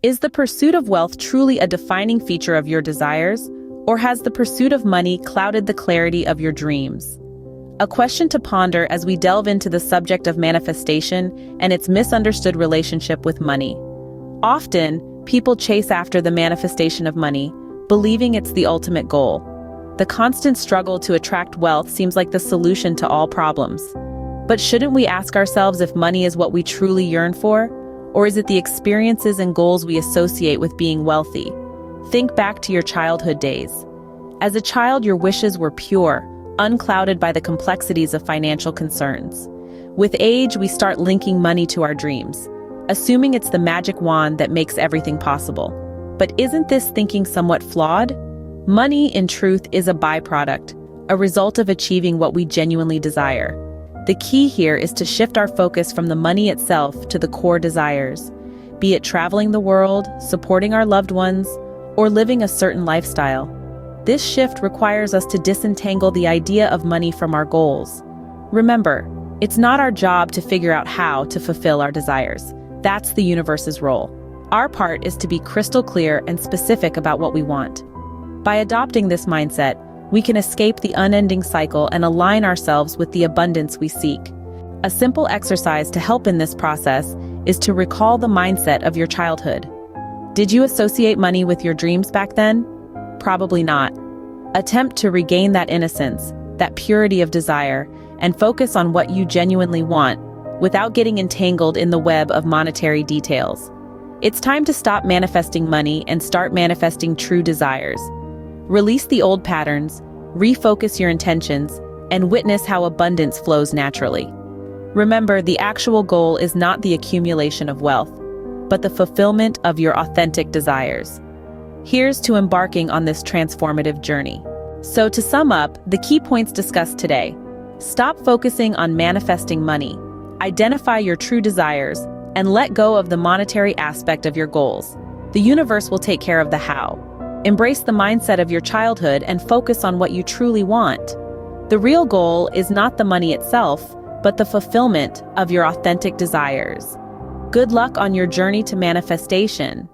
Is the pursuit of wealth truly a defining feature of your desires, or has the pursuit of money clouded the clarity of your dreams? A question to ponder as we delve into the subject of manifestation and its misunderstood relationship with money. Often, people chase after the manifestation of money, believing it's the ultimate goal. The constant struggle to attract wealth seems like the solution to all problems. But shouldn't we ask ourselves if money is what we truly yearn for? Or is it the experiences and goals we associate with being wealthy? Think back to your childhood days. As a child, your wishes were pure, unclouded by the complexities of financial concerns. With age, we start linking money to our dreams, assuming it's the magic wand that makes everything possible. But isn't this thinking somewhat flawed? Money, in truth, is a byproduct, a result of achieving what we genuinely desire. The key here is to shift our focus from the money itself to the core desires, be it traveling the world, supporting our loved ones, or living a certain lifestyle. This shift requires us to disentangle the idea of money from our goals. Remember, it's not our job to figure out how to fulfill our desires. That's the universe's role. Our part is to be crystal clear and specific about what we want. By adopting this mindset, we can escape the unending cycle and align ourselves with the abundance we seek. A simple exercise to help in this process is to recall the mindset of your childhood. Did you associate money with your dreams back then? Probably not. Attempt to regain that innocence, that purity of desire, and focus on what you genuinely want, without getting entangled in the web of monetary details. It's time to stop manifesting money and start manifesting true desires. Release the old patterns, refocus your intentions, and witness how abundance flows naturally. Remember, the actual goal is not the accumulation of wealth, but the fulfillment of your authentic desires. Here's to embarking on this transformative journey. So to sum up, the key points discussed today: stop focusing on manifesting money, identify your true desires, and let go of the monetary aspect of your goals. The universe will take care of the how. Embrace the mindset of your childhood and focus on what you truly want. The real goal is not the money itself, but the fulfillment of your authentic desires. Good luck on your journey to manifestation.